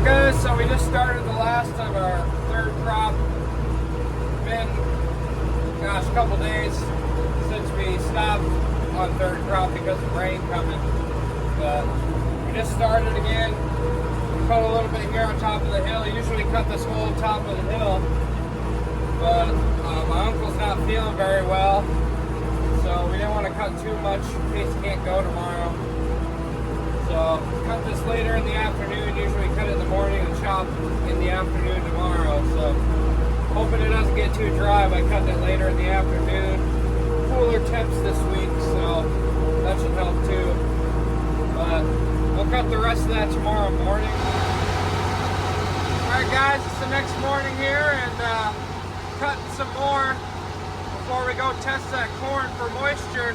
Guys, so we just started the last of our third crop. Been, gosh, a couple days since we stopped on third crop because of rain coming. But we just started again. We cut a little bit here on top of the hill. Usually cut this whole top of the hill. But my uncle's not feeling very well. So we didn't want to cut too much in case he can't go tomorrow. So cut this later in the afternoon. Usually cut it in the morning and chop in the afternoon tomorrow. So hoping it doesn't get too dry by cutting it later in the afternoon. Cooler temps this week, so that should help too. But we'll cut the rest of that tomorrow morning. Alright guys, it's the next morning here and cutting some more before we go test that corn for moisture.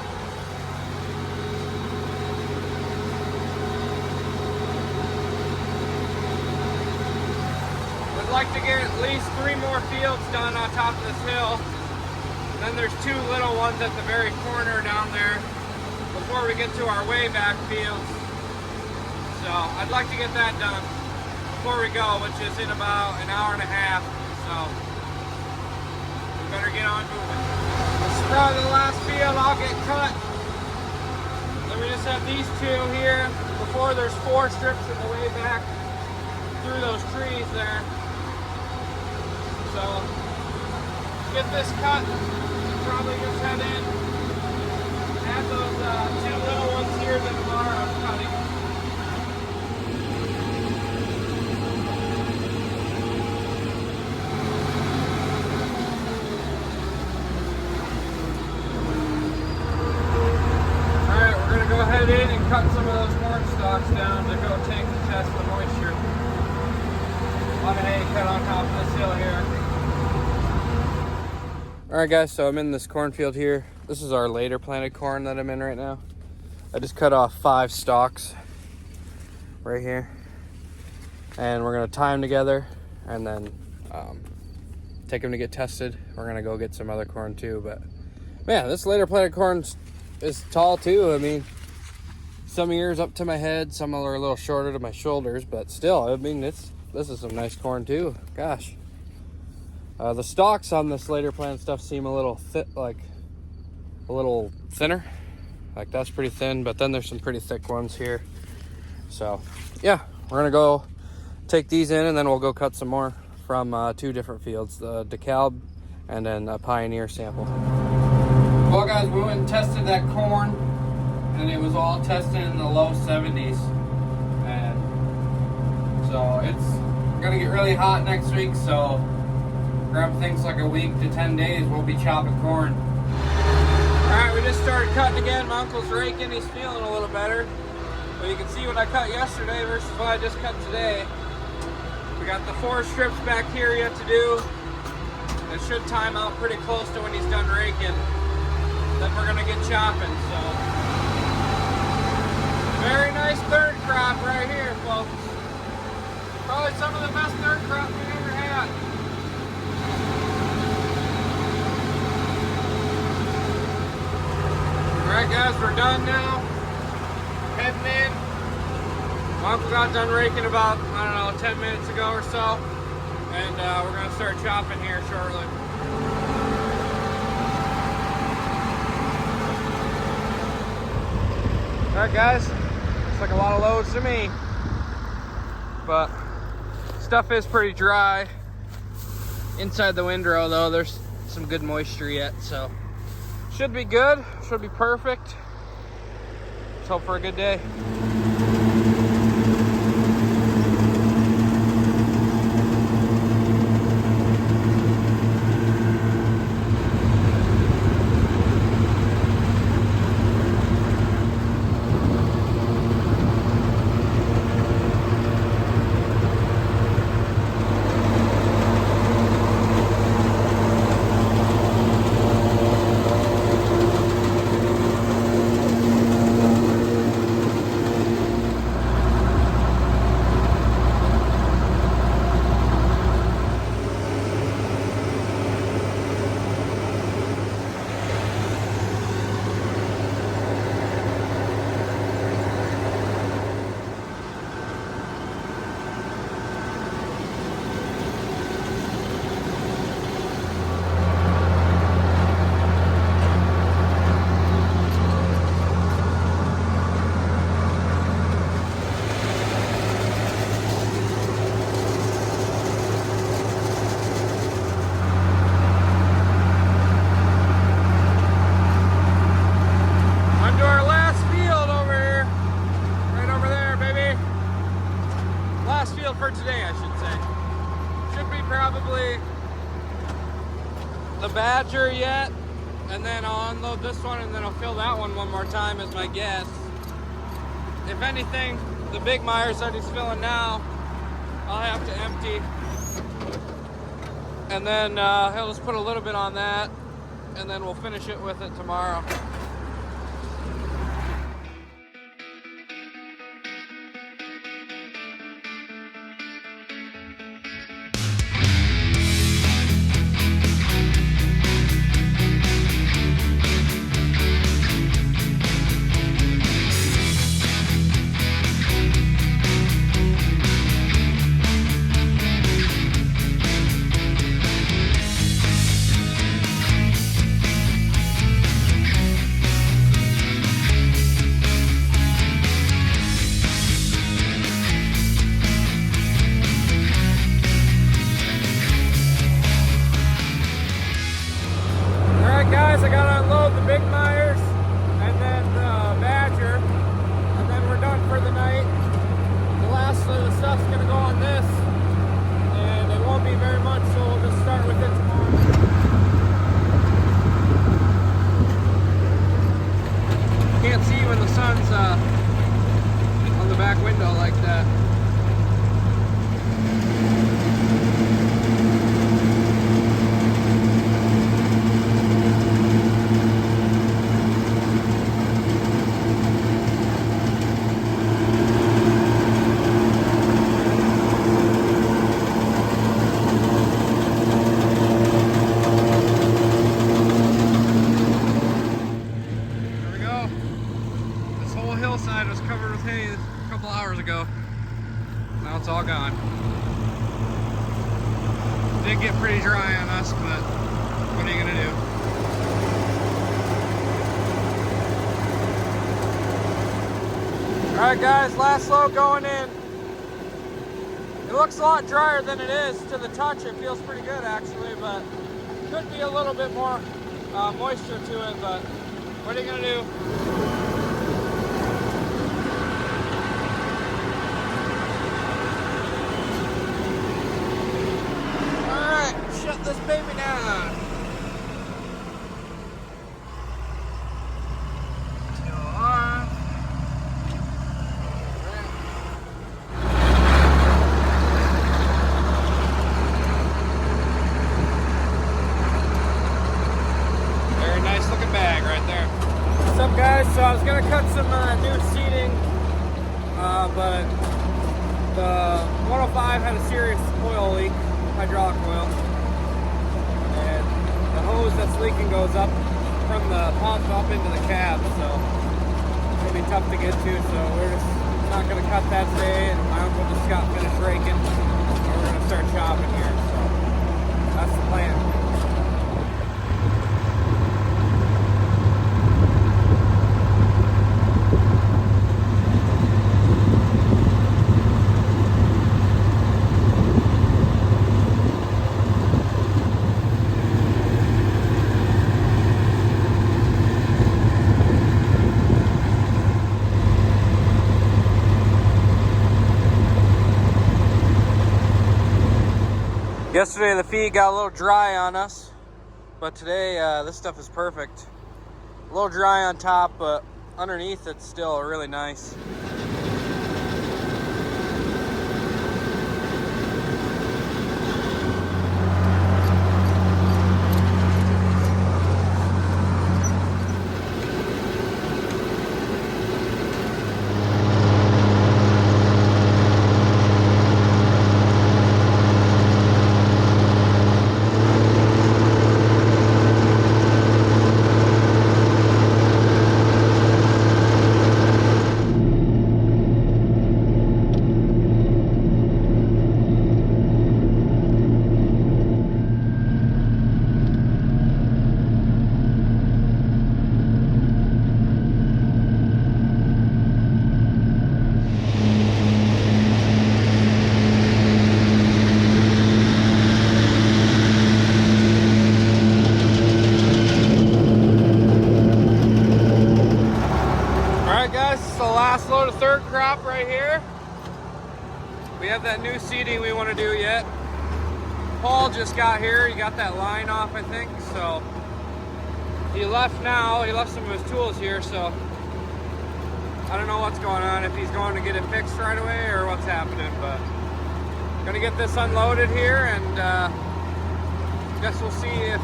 I'd like to get at least 3 more fields done on top of this hill. Then there's 2 little ones at the very corner down there before we get to our way back fields. So I'd like to get that done before we go, which is in about an hour and a half. So we better get on moving. This is probably the last field I'll get cut. Then we just have these 2 here. Before there's 4 strips in the way back through those trees there. So, get this cut, probably just head in, add those 2 little ones here that tomorrow cutting. Alright, we're going to go head in and cut some of those corn stalks down to go take and test the moisture. A lot of hay cut on top of this hill here. Alright guys, so I'm in this cornfield here. This is our later planted corn that I'm in right now. I just cut off 5 stalks right here. And we're going to tie them together and then take them to get tested. We're going to go get some other corn too. But man, this later planted corn is tall too. I mean, some ears up to my head, some are a little shorter to my shoulders. But still, I mean, this is some nice corn too. Gosh. The stalks on this later plant stuff seem a little thick, like a little thinner. Like that's pretty thin, but then there's some pretty thick ones here. So yeah, we're gonna go take these in and then we'll go cut some more from 2 different fields, the DeKalb and then a Pioneer sample. Well guys, we went and tested that corn and it was all tested in the low 70s. And so it's gonna get really hot next week, so grab things like a week to 10 days, we'll be chopping corn. Alright, we just started cutting again. My uncle's raking, he's feeling a little better. But you can see what I cut yesterday versus what I just cut today. We got the 4 strips back here yet to do. It should time out pretty close to when he's done raking. Then we're gonna get chopping, so. Very nice third crop right here, folks. Probably some of the best third crop we've ever had. Alright guys, we're done now. Heading in. My uncle got done raking about, I don't know, 10 minutes ago or so. And we're going to start chopping here shortly. Alright guys, looks like a lot of loads to me. But stuff is pretty dry. Inside the windrow though, there's some good moisture yet, so should be good, should be perfect. Let's hope for a good day. Last field for today, I should say. Should be probably the Badger yet, and then I'll unload this one, and then I'll fill that one more time is my guess. If anything, the big Myers that he's filling now, I'll have to empty. And then he'll just put a little bit on that, and then we'll finish it with it tomorrow. Guys, I gotta unload the big Myers and then the Badger, and then we're done for the night. The last of the stuff's gonna go on this, and it won't be very much, so we'll just start with it tomorrow. Can't see when the sun's on the back window like that. Hillside was covered with hay a couple hours ago. Now it's all gone. It did get pretty dry on us, but what are you gonna do? Alright guys, last load going in. It looks a lot drier than it is to the touch. It feels pretty good actually, but could be a little bit more moisture to it, but what are you gonna do? Shut this baby down. Still on. Very nice looking bag right there. What's up guys? So I was gonna cut some new seating, but the 105 had a serious oil leak, hydraulic oil. The hose that's leaking goes up from the pump up into the cab, so it'll be tough to get to, so we're just not going to cut that today, and my uncle just got finished raking, and we're going to start chopping here, so that's the plan. Yesterday the feed got a little dry on us, but today this stuff is perfect. A little dry on top, but underneath it's still really nice. last load of third crop right here. we have that new seating we want to do yet. Paul just got here. He got that line off, I think. So he left now. He left some of his tools here. So I don't know what's going on, if he's going to get it fixed right away or what's happening. But gonna get this unloaded here, and guess we'll see if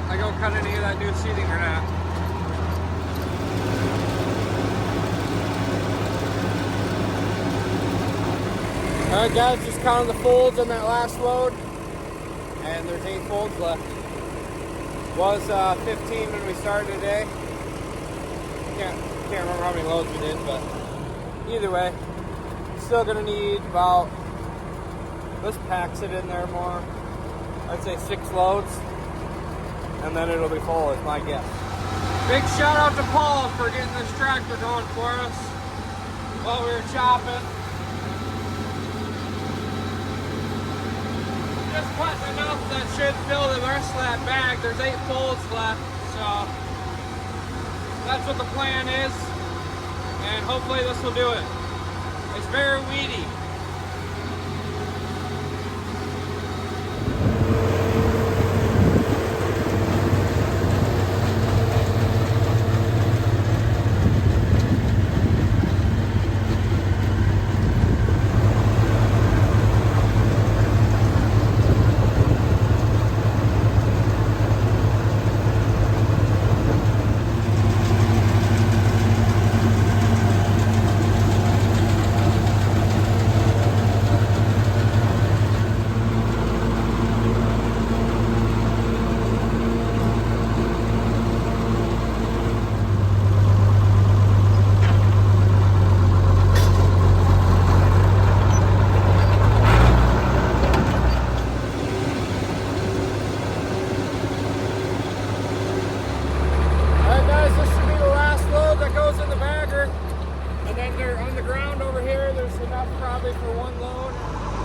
I go cut any of that new seating or not. Alright guys, just counting the folds on that last load, and there's 8 folds left. Was 15 when we started today. Can't remember how many loads we did, but either way, still gonna need about, this packs it in there more, I'd say 6 loads, and then it'll be full is my guess. Big shout out to Paul for getting this tractor going for us while we were chopping. Just cutting enough that should fill the rest of that bag. There's 8 folds left, so that's what the plan is, and hopefully this will do it. It's very weedy.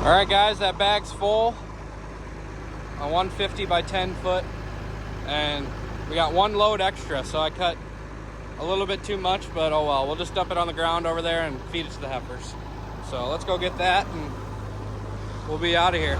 Alright guys, that bag's full, a 150 by 10 foot, and we got 1 load extra, so I cut a little bit too much, but oh well, we'll just dump it on the ground over there and feed it to the heifers. So let's go get that and we'll be out of here.